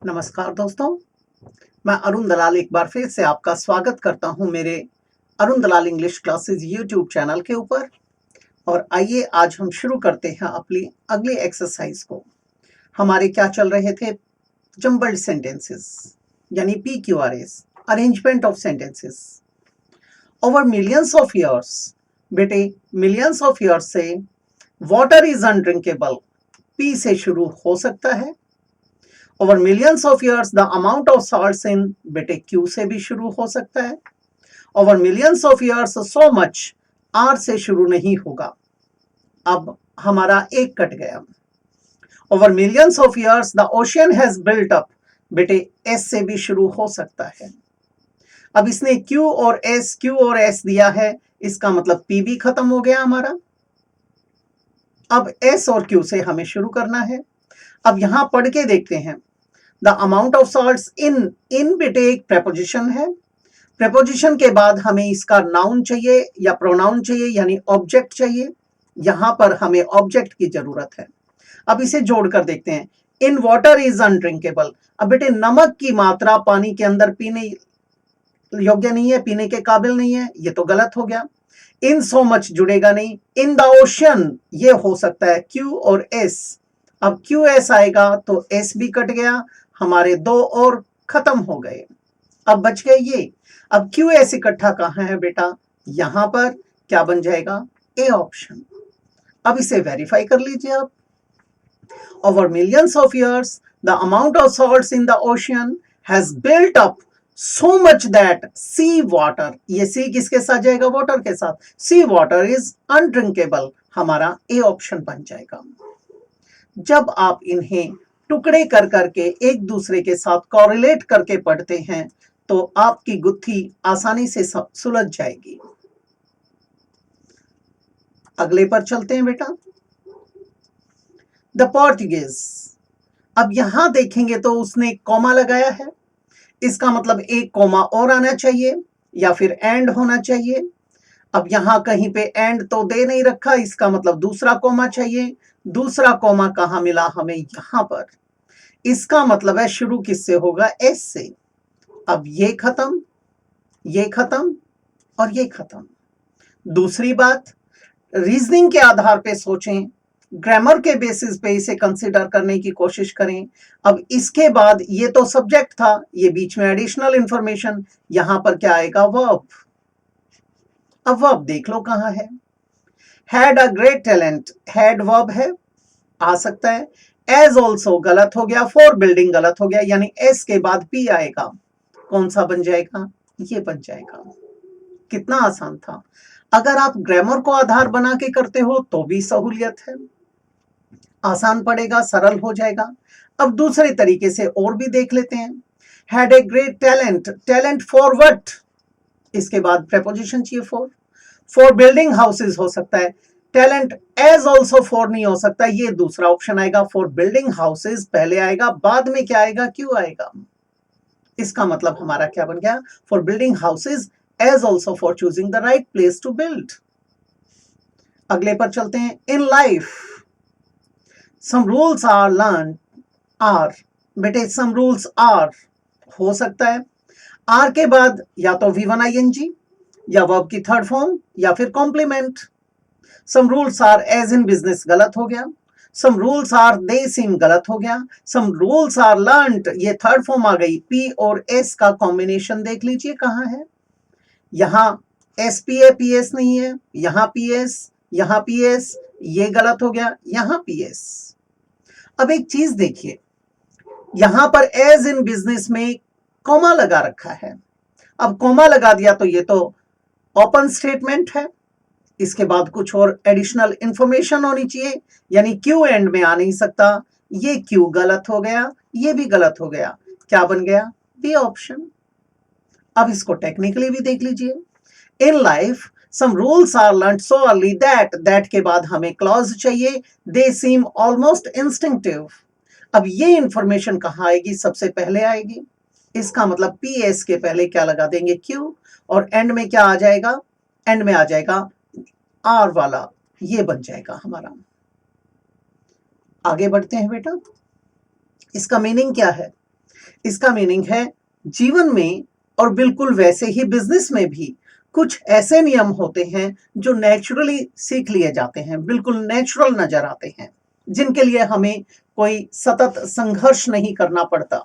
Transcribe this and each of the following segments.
नमस्कार दोस्तों, मैं अरुण दलाल एक बार फिर से आपका स्वागत करता हूं मेरे अरुण दलाल इंग्लिश क्लासेस यूट्यूब चैनल के ऊपर। और आइए आज हम शुरू करते हैं अपनी अगली एक्सरसाइज को। हमारे क्या चल रहे थे? जम्बल्ड सेंटेंसेस यानी PQRS, arrangement of sentences. Over millions of years, बेटे मिलियंस ऑफ ईयर्स से वाटर इज अनड्रिंकेबल, P से शुरू हो सकता है। Over millions of years the amount of salts in, बेटे क्यू से भी शुरू हो सकता है। Over millions of years so much, R से शुरू नहीं होगा। अब हमारा एक कट गया। Over millions of years the ocean has built up, बेटे एस से भी शुरू हो सकता है। अब इसने क्यू और एस दिया है, इसका मतलब पी भी खत्म हो गया हमारा। अब एस और क्यू से हमें शुरू करना है। अब यहां पढ़ के देखते हैं। द अमाउंट ऑफ सॉल्ट्स इन, इन बेटे एक प्रेपोजिशन है। प्रेपोजिशन के बाद हमें इसका नाउन चाहिए या प्रोनाउन चाहिए यानी ऑब्जेक्ट चाहिए। यहां पर हमें ऑब्जेक्ट की जरूरत है। अब इसे जोड़कर देखते हैं। इन वाटर इज अनड्रिंकेबल, अब बेटे नमक की मात्रा पानी के अंदर पीने योग्य नहीं है, पीने के काबिल नहीं है, ये तो गलत हो गया। इन सो मच जुड़ेगा नहीं। इन द ओशन ये हो सकता है क्यू और एस। अब क्यू एस आएगा तो एस भी कट गया, हमारे दो और खत्म हो गए। अब बच गए ये। अब क्यू एस इकट्ठा कहाँ है बेटा? यहां पर क्या बन जाएगा? A option. अब इसे वेरीफाई कर लीजिए आप। Over millions of years the amount of salts in the ocean has built up so much that sea water, ये सी किसके साथ जाएगा? वाटर के साथ। सी वाटर इज अनड्रिंकेबल, हमारा ए ऑप्शन बन जाएगा। जब आप इन्हें टुकड़े कर करके एक दूसरे के साथ कॉरिलेट करके पढ़ते हैं तो आपकी गुत्थी आसानी से सुलझ जाएगी। अगले पर चलते हैं बेटा। द पोर्टुगीज, अब यहां देखेंगे तो उसने कॉमा लगाया है, इसका मतलब एक कॉमा और आना चाहिए या फिर एंड होना चाहिए। अब यहां कहीं पे एंड तो दे नहीं रखा, इसका मतलब दूसरा कॉमा चाहिए। दूसरा कॉमा कहां मिला हमें? यहां पर। इसका मतलब है शुरू किससे होगा? एस से। अब ये खत्म, ये खत्म और ये खत्म। दूसरी बात, रीजनिंग के आधार पे सोचें, ग्रामर के बेसिस पे इसे कंसिडर करने की कोशिश करें। अब इसके बाद ये तो सब्जेक्ट था, ये बीच में एडिशनल इंफॉर्मेशन, यहां पर क्या आएगा? वर्ब। अब वर्ब देख लो कहां है। Had a great talent, had verb है, आ सकता है। एज ऑल्सो गलत हो गया, फॉर बिल्डिंग गलत हो गया, यानी एस के बाद पी आएगा। कौन सा बन जाएगा? ये बन जाएगा। कितना आसान था। अगर आप ग्रामर को आधार बना के करते हो तो भी सहूलियत है, आसान पड़ेगा, सरल हो जाएगा। अब दूसरे तरीके से और भी देख लेते हैं। Had a great talent, talent for what? इसके बाद प्रेपोजिशन चाहिए फॉर बिल्डिंग हाउसेज हो सकता है। टैलेंट एज ऑल्सो फॉर नहीं हो सकता, ये दूसरा ऑप्शन आएगा। फॉर बिल्डिंग हाउसेज पहले आएगा, बाद में क्या आएगा? क्यों आएगा। इसका मतलब हमारा क्या बन गया? For building houses as also for choosing the right place to build. अगले पर चलते हैं। In life some rules are learn, are बेटे सम रूल्स आर हो सकता है। आर के बाद या तो V1 ING या वर्ब की थर्ड फॉर्म या फिर complement. Some rules are as in business गलत हो गया। सम रूल्स आर दे सीम गलत हो गया। सम रूल्स आर लर्नड, ये थर्ड फॉर्म आ गई। पी और एस का कॉम्बिनेशन देख लीजिए कहां है। यहां SPA PS नहीं है, यहां PS, यहां PS, ये गलत हो गया, यहां PS। अब एक चीज देखिए, यहां पर एज इन बिजनेस में कॉमा लगा रखा है। अब कॉमा लगा दिया तो ये तो ओपन स्टेटमेंट है, इसके बाद कुछ और एडिशनल इंफॉर्मेशन होनी चाहिए, यानी क्यू एंड में आ नहीं सकता। ये क्यू गलत हो गया, ये भी गलत हो गया। क्या बन गया? B option. अब इसको टेक्निकली भी देख लीजिए। In life some rules are learned so early that, that के बाद हमें क्लॉज चाहिए। They seem almost instinctive. अब ये इंफॉर्मेशन कहां आएगी? सबसे पहले आएगी। इसका मतलब PS के पहले क्या लगा देंगे? क्यू, और एंड में क्या आ जाएगा? एंड में आ जाएगा आर वाला, ये बन जाएगा हमारा। आगे बढ़ते हैं बेटा। इसका मीनिंग क्या है? इसका मीनिंग है जीवन में और बिल्कुल वैसे ही बिजनेस में भी कुछ ऐसे नियम होते हैं जो नेचुरली सीख लिए जाते हैं, बिल्कुल नेचुरल नजर आते हैं, जिनके लिए हमें कोई सतत संघर्ष नहीं करना पड़ता।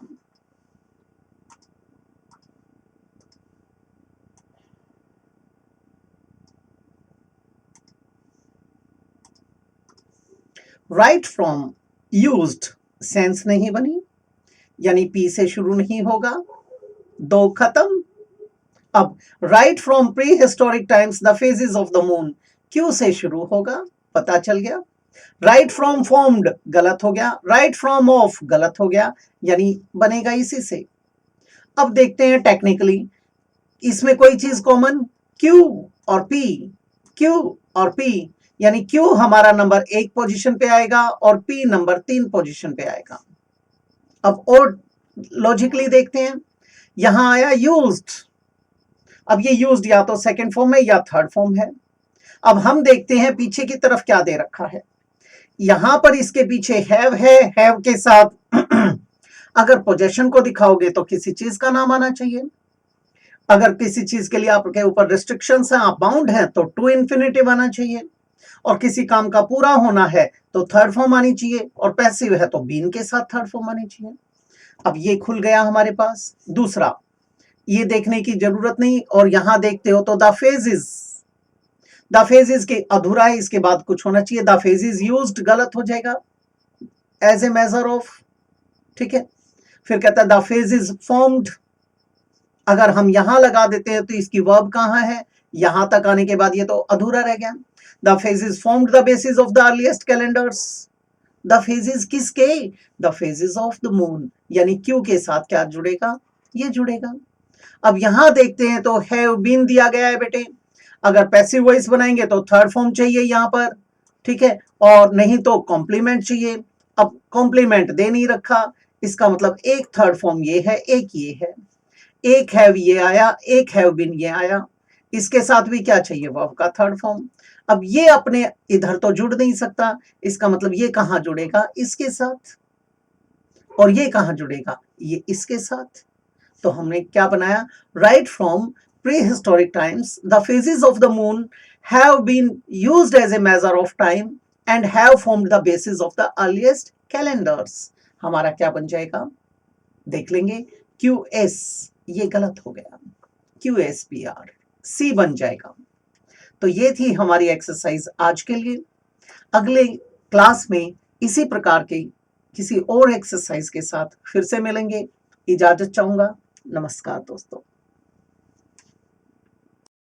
राइट फ्रॉम यूज्ड सेंस नहीं बनी, यानी पी से शुरू नहीं होगा, दो खत्म। अब right from prehistoric times the phases of the moon Q से शुरू होगा, पता चल गया। राइट फ्रॉम फॉर्म्ड गलत हो गया, राइट फ्रॉम ऑफ गलत हो गया, यानी बनेगा इसी से। अब देखते हैं टेक्निकली, इसमें कोई चीज कॉमन, क्यू और पी, क्यू और पी, यानी क्यू हमारा नंबर 1 पोजीशन पे आएगा और पी नंबर 3 पोजीशन पे आएगा। अब और लॉजिकली देखते हैं, यहां आया यूज्ड, अब ये यूज्ड या तो सेकंड फॉर्म है या थर्ड फॉर्म है। अब हम देखते हैं पीछे की तरफ क्या दे रखा है। यहां पर इसके पीछे हैव है, हैव के साथ अगर पोजेशन को दिखाओगे तो किसी चीज का नाम आना चाहिए। अगर किसी चीज के लिए आपके ऊपर रिस्ट्रिक्शंस हैं, आप बाउंड हैं, तो टू इन्फिनिटिव आना चाहिए। और किसी काम का पूरा होना है तो थर्ड फॉर्म आनी चाहिए, और पैसिव है तो बीन के साथ थर्ड फॉर्म आनी चाहिए। अब ये खुल गया हमारे पास। दूसरा, ये देखने की जरूरत नहीं, और यहां देखते हो तो द फेजेस के अधूरा है, इसके बाद कुछ होना चाहिए। द फेजेस यूज्ड गलत हो जाएगा, एज ए मेजर ऑफ, ठीक है। फिर कहता है द फेजेस फॉर्म्ड, अगर हम यहां लगा देते हैं तो इसकी वर्ब कहां है, यहां तक आने के बाद ये तो अधूरा रह गया। The phases formed the basis of the earliest calendars, the phases किसके, the phases of the moon, यानी क्यू के साथ क्या जुड़ेगा, ये जुड़ेगा। अब यहां देखते हैं तो हैव बीन दिया गया है बेटे, अगर पैसिव वॉइस बनाएंगे तो थर्ड फॉर्म चाहिए यहां पर, ठीक है, और नहीं तो कॉम्प्लीमेंट चाहिए। अब कॉम्प्लीमेंट दे नहीं रखा, इसका मतलब एक थर्ड फॉर्म ये है, एक ये है। एक हैव ये आया, एक हैव बीन ये आया, इसके साथ भी क्या चाहिए, वर्ब का थर्ड फॉर्म। अब ये अपने इधर तो जुड़ नहीं सकता, इसका मतलब ये कहां जुड़ेगा, इसके साथ, और ये कहां जुड़ेगा, ये इसके साथ। तो हमने क्या बनाया, right from prehistoric times the phases of the moon have been used as a measure of time and have formed the basis of the earliest calendars. हमारा क्या बन जाएगा, देख लेंगे, क्यू एस, ये गलत हो गया, क्यू एस पी आर, सी बन जाएगा। तो ये थी हमारी एक्सरसाइज आज के लिए। अगले क्लास में इसी प्रकार के किसी और एक्सरसाइज के साथ फिर से मिलेंगे। इजाजत चाहूंगा। नमस्कार दोस्तों।